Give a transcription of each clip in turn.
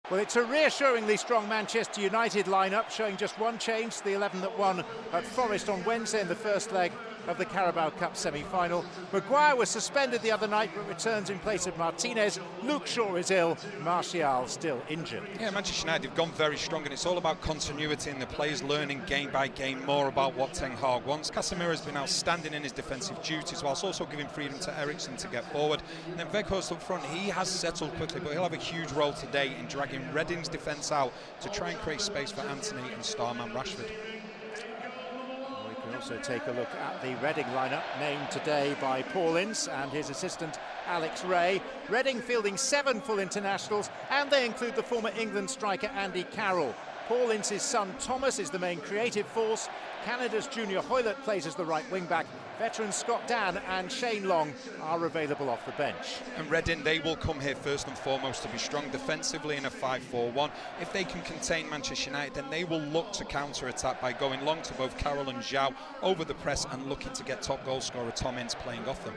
Well, it's a reassuringly strong Manchester United lineup, showing just one change to the 11 that won at Forest on Wednesday in the first leg of the Carabao Cup semi-final. Maguire was suspended the other night but returns in place of Martinez. Luke Shaw is ill, Martial still injured. Yeah, Manchester United have gone very strong, and it's all about continuity and the players learning game by game more about what Ten Hag wants. Casemiro has been outstanding in his defensive duties, whilst also giving freedom to Eriksen to get forward. And then Weghorst up front, he has settled quickly, but he'll have a huge role today in dragging Reading's defence out to try and create space for Antony and starman Rashford. We can also take a look at the Reading lineup, named today by Paul Ince and his assistant Alex Ray. Reading fielding 7 full internationals, and they include the former England striker Andy Carroll. Paul Ince's son Thomas is the main creative force. Canada's Junior Hoylett plays as the right wing-back. Veteran Scott Dan and Shane Long are available off the bench. And Reading, they will come here first and foremost to be strong defensively in a 5-4-1. If they can contain Manchester United, then they will look to counter-attack by going long to both Carroll and Zhao over the press and looking to get top goal scorer Tom Ince playing off them.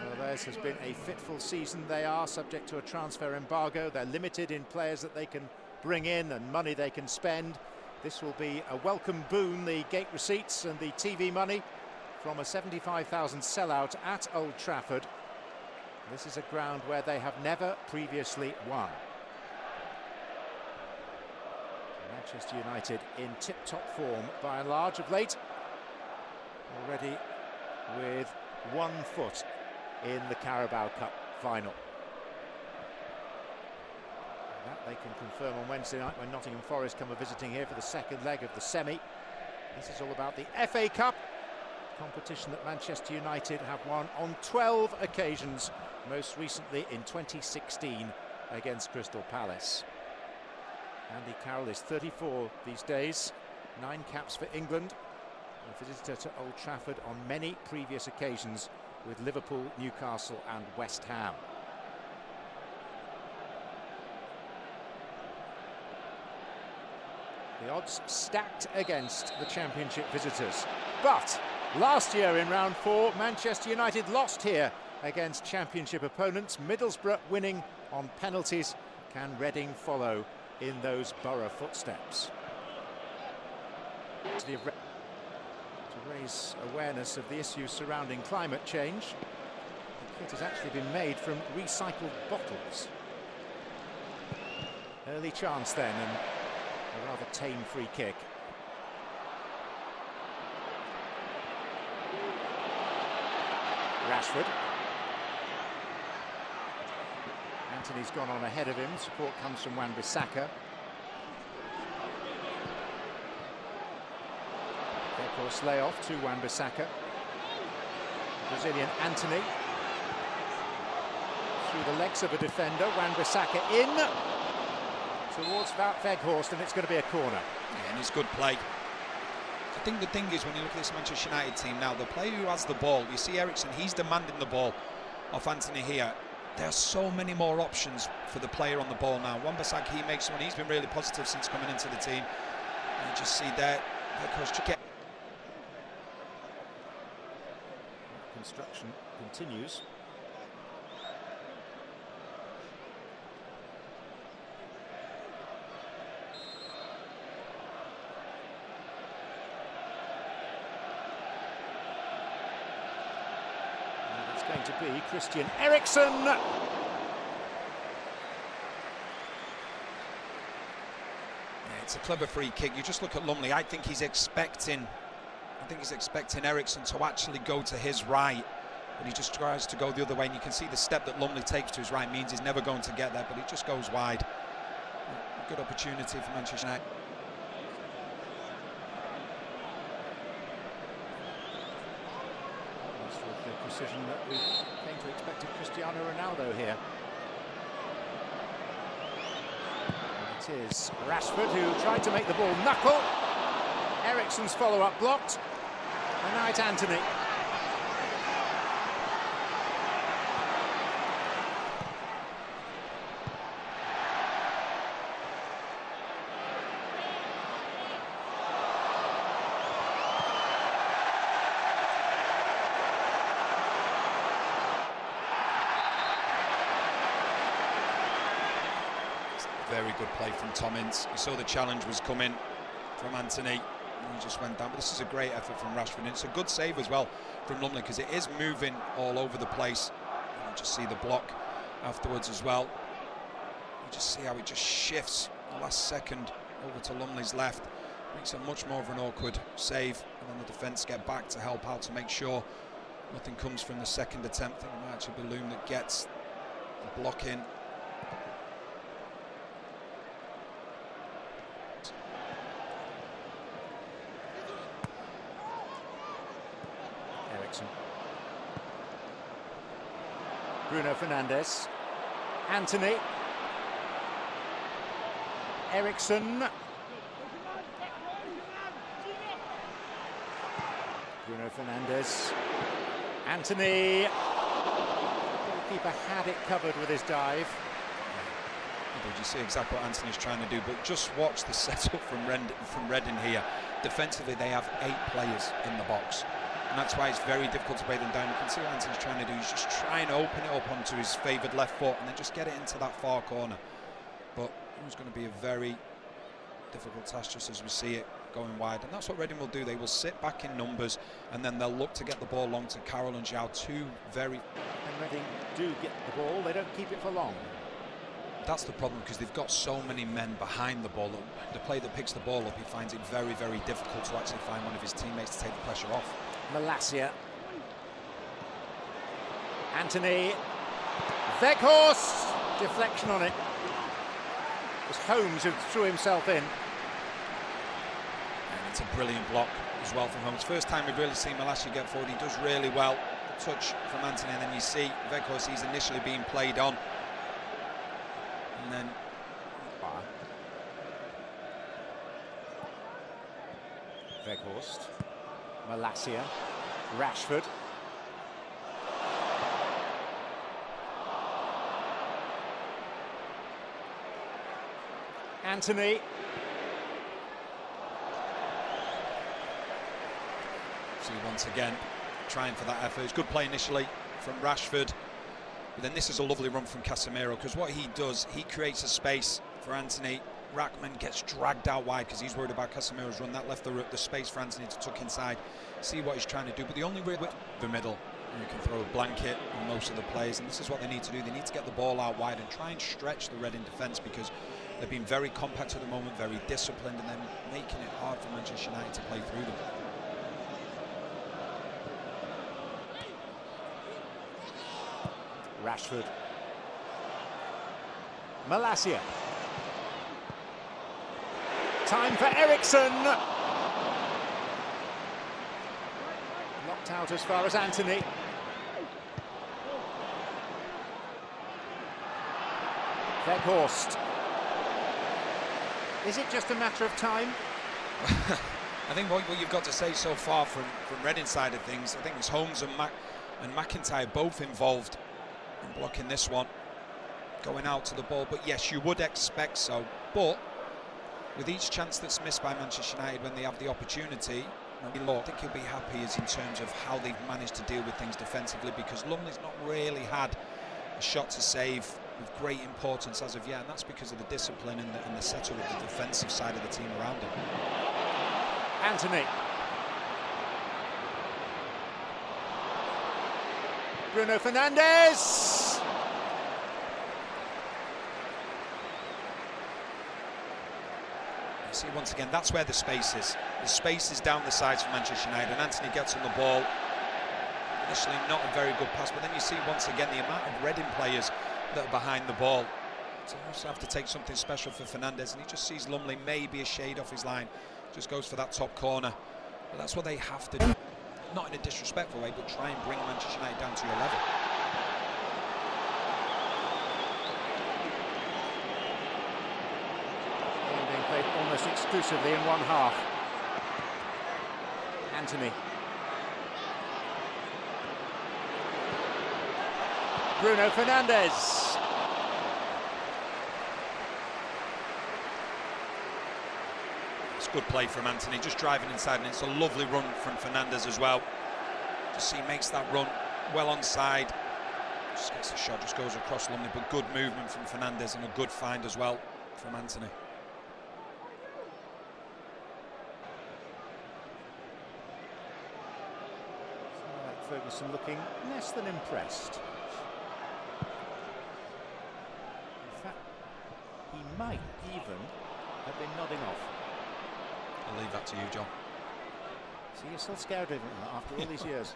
Well, theirs has been a fitful season. They are subject to a transfer embargo. They're limited in players that they can bring in and money they can spend. This will be a welcome boon, the gate receipts and the TV money from a 75,000 sellout at Old Trafford. This is a ground where they have never previously won. Manchester United in tip-top form by and large of late, already with 1 foot in the Carabao Cup final. That they can confirm on Wednesday night when Nottingham Forest come visiting here for the second leg of the semi. This is all about the FA Cup, competition that Manchester United have won on 12 occasions, most recently in 2016 against Crystal Palace. Andy Carroll is 34 these days, 9 caps for England, a visitor to Old Trafford on many previous occasions with Liverpool, Newcastle and West Ham. The odds stacked against the Championship visitors. But last year in round 4, Manchester United lost here against Championship opponents. Middlesbrough winning on penalties. Can Reading follow in those Borough footsteps? To raise awareness of the issues surrounding climate change, the kit has actually been made from recycled bottles. Early chance then, and a rather tame free kick. Rashford. Antony's gone on ahead of him. Support comes from Wan-Bissaka. Weghorst lay off to Wan-Bissaka. Brazilian Antony. Through the legs of a defender. Wan-Bissaka in towards Weghorst, and it's going to be a corner. Yeah, and it's good play. I think the thing is, when you look at this Manchester United team now, the player who has the ball, you see Eriksen, he's demanding the ball off Antony here. There are so many more options for the player on the ball now. Wan-Bissaka, he makes one. He's been really positive since coming into the team. And you just see there, construction continues. Going to be Christian Eriksen. Yeah, it's a clever free kick. You just look at Lumley. I think he's expecting Eriksen to actually go to his right, but he just tries to go the other way. And you can see the step that Lumley takes to his right means he's never going to get there, but it just goes wide. A good opportunity for Manchester United. Precision that we came to expect of Cristiano Ronaldo here. And it is Rashford who tried to make the ball knuckle. Eriksen's follow-up blocked. And now it's Antony. Very good play from Tom Ince. You saw the challenge was coming from Anthony, and he just went down. But this is a great effort from Rashford, and it's a good save as well from Lumley, because it is moving all over the place. And you just see the block afterwards as well. You just see how it just shifts the last second over to Lumley's left. Makes it much more of an awkward save, and then the defence get back to help out to make sure nothing comes from the second attempt. I think it might actually be Loom that gets the block in. Ericsson. Bruno Fernandes. Anthony. Ericsson. Bruno Fernandes. Anthony. Goalkeeper had it covered with his dive. You see exactly what Anthony's trying to do, but just watch the setup from Reading here. Defensively, they have 8 players in the box, and that's why it's very difficult to break them down. You can see what Anthony's trying to do. He's just trying to open it up onto his favoured left foot and then just get it into that far corner. But it was going to be a very difficult task, just as we see it going wide, and that's what Reading will do. They will sit back in numbers, and then they'll look to get the ball long to Carroll and João, two very... And Reading do get the ball, they don't keep it for long. That's the problem, because they've got so many men behind the ball. The player that picks the ball up, he finds it very, very difficult to actually find one of his teammates to take the pressure off. Malacia. Anthony. Weghorst. Deflection on it. It was Holmes who threw himself in. And it's a brilliant block as well from Holmes. First time we've really seen Malacia get forward. He does really well. Touch from Anthony, and then you see Weghorst, he's initially being played on. And then Weghorst, Malacia, Rashford. Anthony. See once again trying for that effort. It's good play initially from Rashford. But then this is a lovely run from Casemiro, because what he does, he creates a space for Anthony. Rackman gets dragged out wide because he's worried about Casemiro's run. That left the space for Anthony to tuck inside, see what he's trying to do. But the only way with the middle, you can throw a blanket on most of the players, and this is what they need to do. They need to get the ball out wide and try and stretch the Reading defence, because they've been very compact at the moment, very disciplined, and then making it hard for Manchester United to play through them. Rashford. Malacia. Time for Ericsson. Locked out as far as Anthony. Weghorst. Is it just a matter of time? I think what you've got to say so far from Reading's side of things, I think it's Holmes and McIntyre both involved in blocking this one, going out to the ball. But yes, you would expect so. But with each chance that's missed by Manchester United when they have the opportunity, I think he'll be happy is in terms of how they've managed to deal with things defensively, because Lumley's not really had a shot to save with great importance as of yet, and that's because of the discipline and the setup of the defensive side of the team around him. Anthony. Bruno Fernandes. You see once again, that's where the space is. The space is down the sides for Manchester United, and Anthony gets on the ball. Initially not a very good pass, but then you see once again the amount of Reading players that are behind the ball. So you also have to take something special for Fernandes, and he just sees Lumley maybe a shade off his line, just goes for that top corner. But that's what they have to do. Not in a disrespectful way, but try and bring Manchester United down to your level. Being played almost exclusively in one half. Anthony. Bruno Fernandes. It's good play from Anthony, just driving inside, and it's a lovely run from Fernandes as well. Just see, makes that run well onside. Just gets the shot, just goes across Lumley, but good movement from Fernandes and a good find as well from Anthony. Ferguson looking less than impressed. In fact, he might even have been nodding off. I'll leave that to you, John. So you're still scared of him after all these years.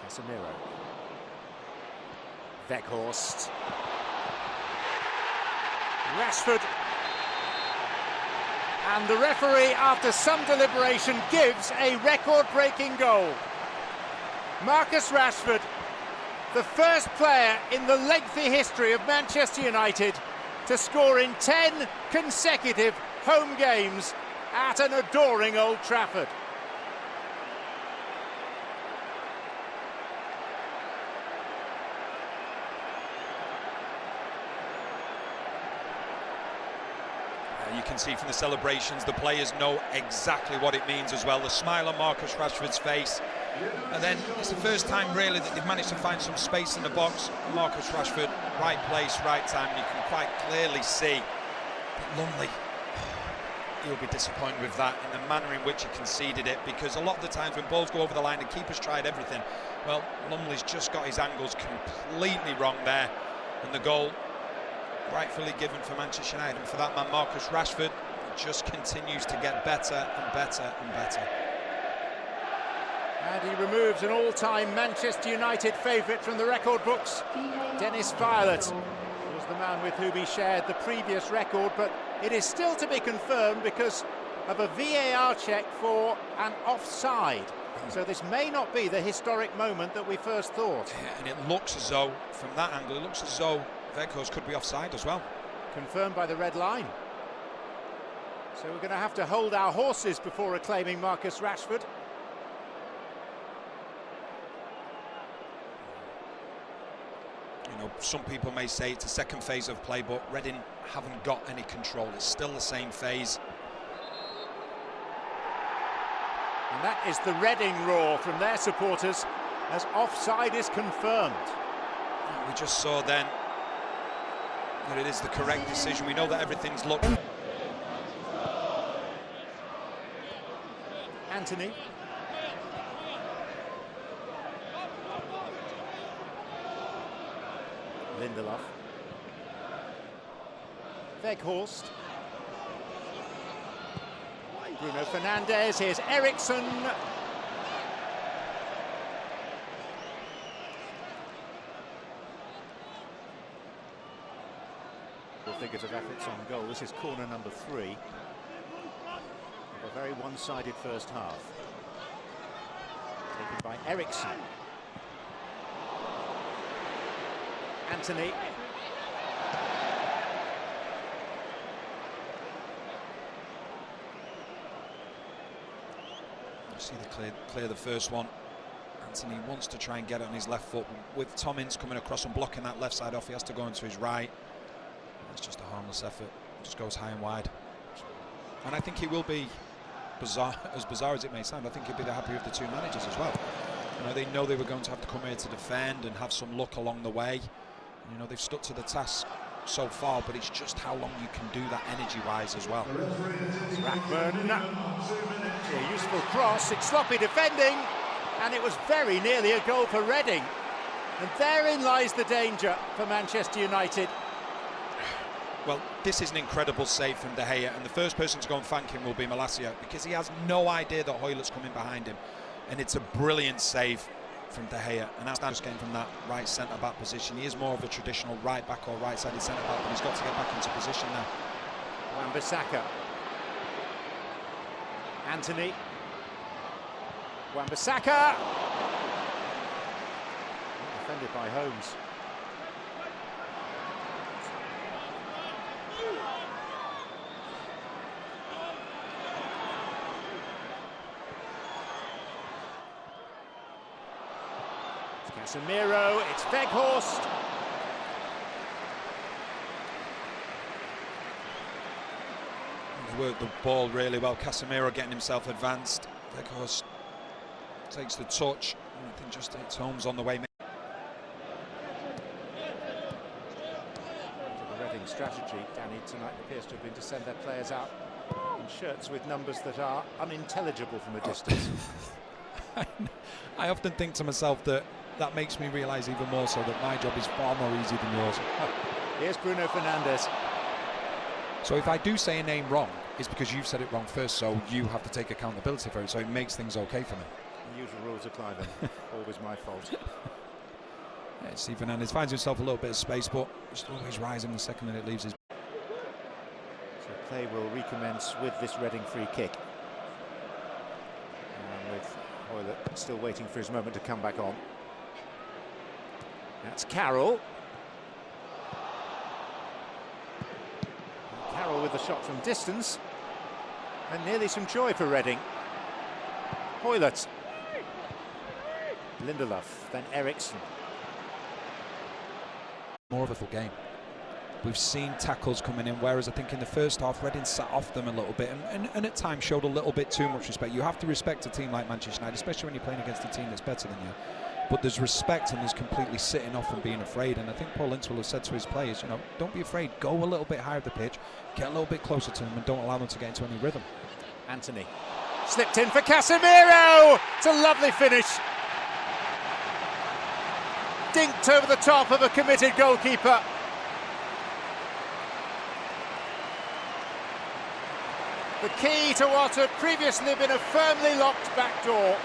Casemiro. Weghorst. Rashford. And the referee, after some deliberation, gives a record-breaking goal. Marcus Rashford, the first player in the lengthy history of Manchester United to score in 10 consecutive home games at an adoring Old Trafford. You can see from the celebrations, the players know exactly what it means as well. The smile on Marcus Rashford's face. And then it's the first time really that they've managed to find some space in the box. Marcus Rashford, right place, right time. And you can quite clearly see that Lumley, he'll be disappointed with that and the manner in which he conceded it, because a lot of the times when balls go over the line, the keeper's tried everything. Well, Lumley's just got his angles completely wrong there. And the goal rightfully given for Manchester United, and for that man Marcus Rashford just continues to get better and better and better. And he removes an all-time Manchester United favourite from the record books. Dennis Viollet was the man with whom he shared the previous record, but it is still to be confirmed because of a VAR check for an offside. So this may not be the historic moment that we first thought. Yeah, and it looks as though, from that angle, it looks as though Weghorst could be offside as well. Confirmed by the red line. So we're going to have to hold our horses before acclaiming Marcus Rashford. You know, some people may say it's a second phase of play, but Reading haven't got any control. It's still the same phase. And that is the Reading roar from their supporters as offside is confirmed. We just saw then that it is the correct decision. We know that everything's looked. Anthony. Lindelof. Weghorst. Bruno Fernandes, here's Eriksson. Figures of efforts on goal. This is corner number 3 of a very one-sided first half. Taken by Eriksson. Anthony. You see the clear the first one. Anthony wants to try and get it on his left foot. With Tom Ince coming across and blocking that left side off, he has to go into his right. It's just a harmless effort. Just goes high and wide. And I think he will be bizarre as it may sound. I think he'll be the happy with the two managers as well. You know, they know they were going to have to come here to defend and have some luck along the way. You know, they've stuck to the task so far, but it's just how long you can do that energy-wise as well. Blackburn, a useful cross, it's sloppy defending, and it was very nearly a goal for Reading. And therein lies the danger for Manchester United. Well, this is an incredible save from De Gea, and the first person to go and thank him will be Malacia, because he has no idea that Hoylett's coming behind him. And it's a brilliant save from De Gea, and that's just getting from that right centre-back position. He is more of a traditional right-back or right-sided centre-back, but he's got to get back into position now. Wan-Bissaka. Anthony. Wan-Bissaka. Defended by Holmes. Casemiro, it's Weghorst. He worked the ball really well. Casemiro getting himself advanced. Weghorst takes the touch. I think just hits Holmes on the way. The Reading strategy, Danny, tonight appears to have been to send their players out in shirts with numbers that are unintelligible from a distance. I often think to myself that makes me realise even more so that my job is far more easy than yours. Here's Bruno Fernandes. So if I do say a name wrong, it's because you've said it wrong first, so you have to take accountability for it, so it makes things okay for me. The usual rules apply then. Always my fault. Yeah, Steve Fernandes finds himself a little bit of space, but just always rising the second that it leaves his... So play will recommence with this Reading free kick. And with Hoylett still waiting for his moment to come back on. That's Carroll. Carroll with the shot from distance. And nearly some joy for Reading. Hoylett. Lindelof, then Eriksson. More of a full game. We've seen tackles coming in, whereas I think in the first half Reading sat off them a little bit and at times showed a little bit too much respect. You have to respect a team like Manchester United, especially when you're playing against a team that's better than you. But there's respect and there's completely sitting off and being afraid. And I think Paul Ince will have said to his players, you know, don't be afraid, go a little bit higher up the pitch, get a little bit closer to them and don't allow them to get into any rhythm. Anthony slipped in for Casemiro. It's a lovely finish. Dinked over the top of a committed goalkeeper. The key to what had previously been a firmly locked back door.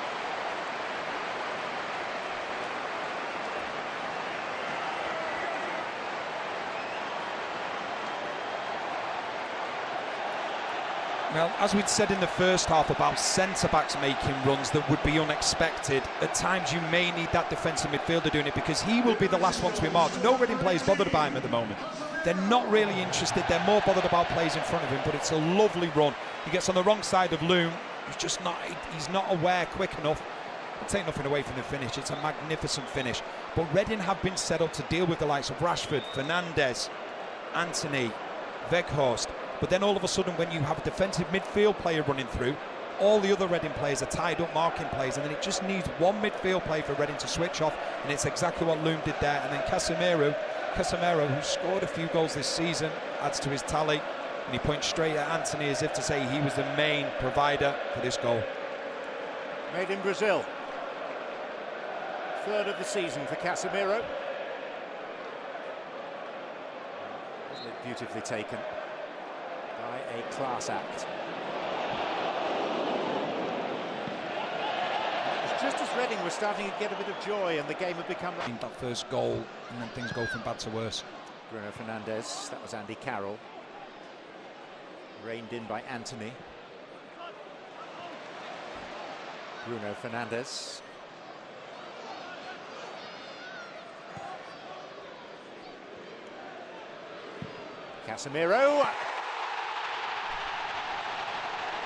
Well, as we'd said in the first half about centre-backs making runs that would be unexpected, at times you may need that defensive midfielder doing it because he will be the last one to be marked. No Reading players bothered by him at the moment. They're not really interested. They're more bothered about plays in front of him, but it's a lovely run. He gets on the wrong side of Loom. He's not aware quick enough. I'll take nothing away from the finish. It's a magnificent finish. But Reading have been set up to deal with the likes of Rashford, Fernandes, Anthony, Weghorst. But then all of a sudden, when you have a defensive midfield player running through, all the other Reading players are tied up marking plays, and then it just needs one midfield play for Reading to switch off, and it's exactly what Loom did there. And then Casemiro, who scored a few goals this season, adds to his tally, and he points straight at Anthony as if to say he was the main provider for this goal. Made in Brazil. Third of the season for Casemiro. Wasn't it beautifully taken by a class act? It was just as Reading was starting to get a bit of joy and the game had become... That first goal, and then things go from bad to worse. Bruno Fernandes, that was Andy Carroll. Reined in by Anthony. Bruno Fernandes. Casemiro.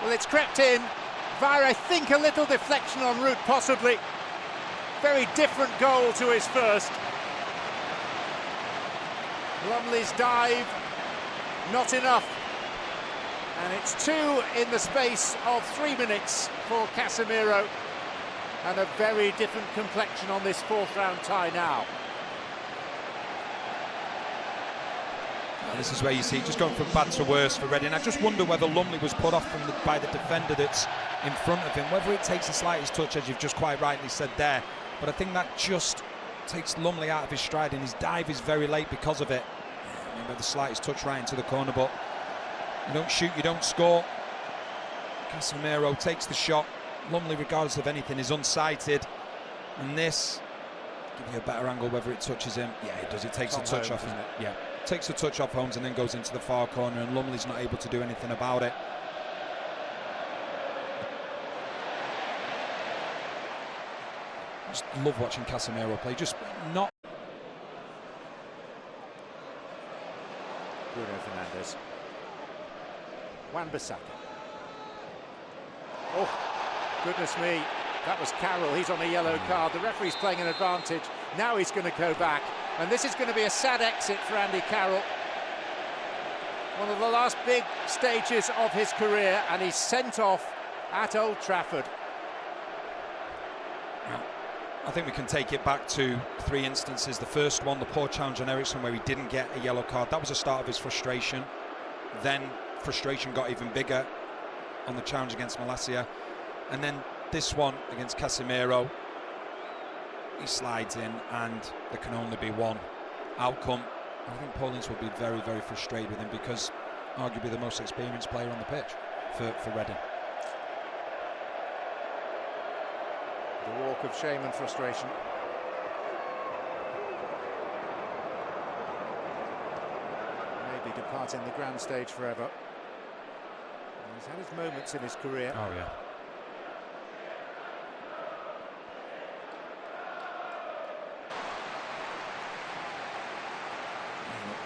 Well, it's crept in via, I think, a little deflection en route, possibly. Very different goal to his first. Lumley's dive, not enough. And it's 2 in the space of 3 minutes for Casemiro. And a very different complexion on this fourth round tie now. This is where you see it just going from bad to worse for Reading. I just wonder whether Lumley was put off by the defender that's in front of him, whether it takes the slightest touch, as you've just quite rightly said there. But I think that just takes Lumley out of his stride, and his dive is very late because of it. Maybe the slightest touch right into the corner, but you don't shoot, you don't score. Casemiro takes the shot. Lumley, regardless of anything, is unsighted. And this, give you a better angle whether it touches him. Yeah, it does. It takes the touch off him. Yeah. Takes the touch off Holmes and then goes into the far corner, and Lumley's not able to do anything about it. Just love watching Casemiro play, just not... Bruno Fernandes. Wan-Bissaka. Oh, goodness me, that was Carroll. He's on a yellow card. The referee's playing an advantage. Now he's going to go back. And this is going to be a sad exit for Andy Carroll. One of the last big stages of his career, and he's sent off at Old Trafford. I think we can take it back to 3 instances. The first one, the poor challenge on Eriksson, where he didn't get a yellow card. That was the start of his frustration. Then frustration got even bigger on the challenge against Malacia. And then this one against Casemiro. He slides in, and there can only be one outcome. I think Paul Ince will be very, very frustrated with him, because arguably the most experienced player on the pitch for Reading. The walk of shame and frustration. Maybe departing the grand stage forever. He's had his moments in his career. Oh yeah.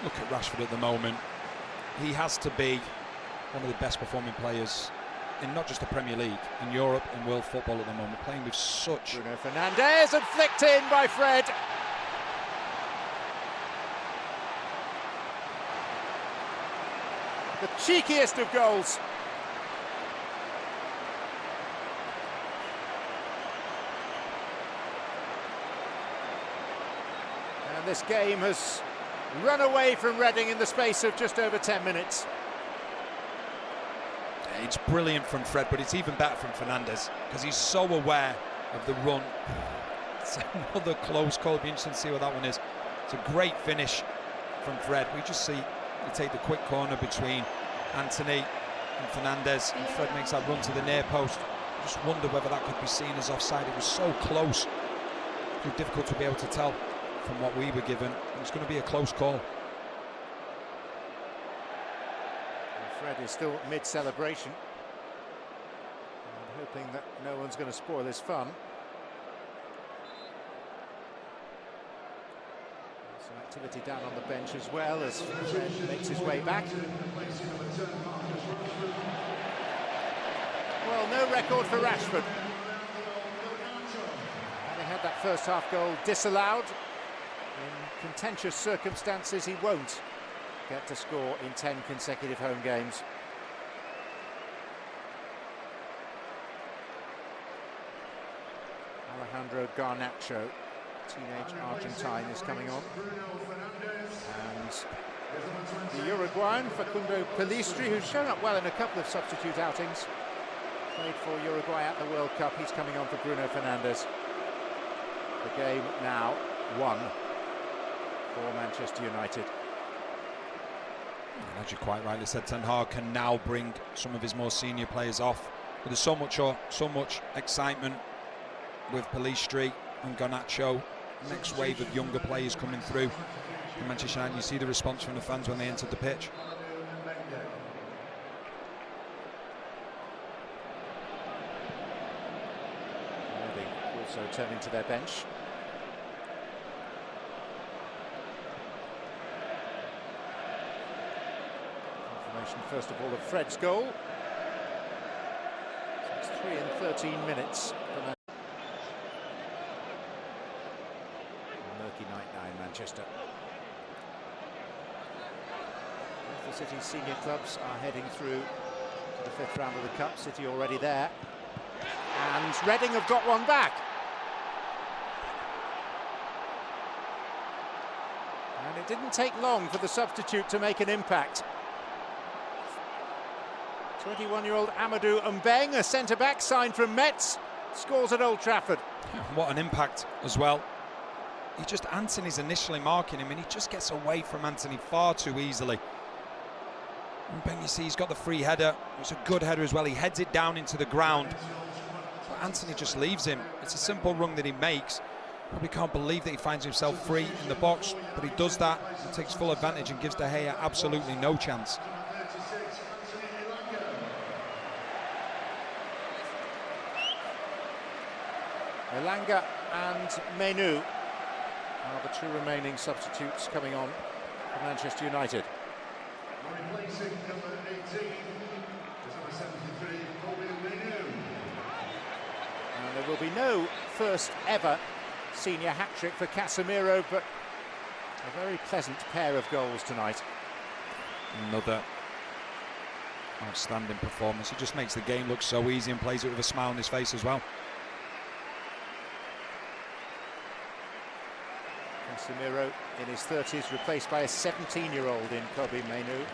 Look at Rashford at the moment. He has to be one of the best performing players in not just the Premier League, in Europe, in world football at the moment, playing with such... Bruno Fernandes, and flicked in by Fred. The cheekiest of goals. And this game has run away from Reading in the space of just over 10 minutes. It's brilliant from Fred, but it's even better from Fernandes, because he's so aware of the run. It's another close call. It'll be interesting to see what that one is. It's a great finish from Fred. We just see you take the quick corner between Anthony and Fernandes, and Fred makes that run to the near post. I just wonder whether that could be seen as offside. It was so close. It was difficult to be able to tell from what we were given. It's going to be a close call. Fred is still mid-celebration, and hoping that no one's going to spoil his fun. Some activity down on the bench as well as Fred makes his way back. Well, no record for Rashford. Having had that first half goal disallowed, in contentious circumstances he won't get to score in 10 consecutive home games. Alejandro Garnacho, teenage Argentine, is coming on. And the Uruguayan, Facundo Pellistri, who's shown up well in a couple of substitute outings, played for Uruguay at the World Cup. He's coming on for Bruno Fernandes. The game now 1 for Manchester United. And as you quite rightly said, Ten Hag can now bring some of his more senior players off. But there's so much excitement with Pellistri and Garnacho. Next wave of younger players coming through in Manchester United. You see the response from the fans when they entered the pitch. Reading also turning to their bench. First of all, of Fred's goal. So it's 3 and 13 minutes. Murky night now in Manchester. Both the City's senior clubs are heading through to the 5th round of the Cup. City already there. And Reading have got one back. And it didn't take long for the substitute to make an impact. 21-year-old Amadou Mbeng, a centre-back signed from Metz, scores at Old Trafford. What an impact as well. Anthony's initially marking him, and he just gets away from Anthony far too easily. Mbeng, you see, he's got the free header. It's a good header as well. He heads it down into the ground, but Anthony just leaves him. It's a simple run that he makes. Probably can't believe that he finds himself free in the box, but he does that and takes full advantage and gives De Gea absolutely no chance. Elanga and Menu are the 2 remaining substitutes coming on for Manchester United. Replacing number 18 is number 73, Menu. And there will be no first ever senior hat-trick for Casemiro, but a very pleasant pair of goals tonight. Another outstanding performance. He just makes the game look so easy and plays it with a smile on his face as well. Casemiro in his 30s, replaced by a 17-year-old in Kobbie Mainoo.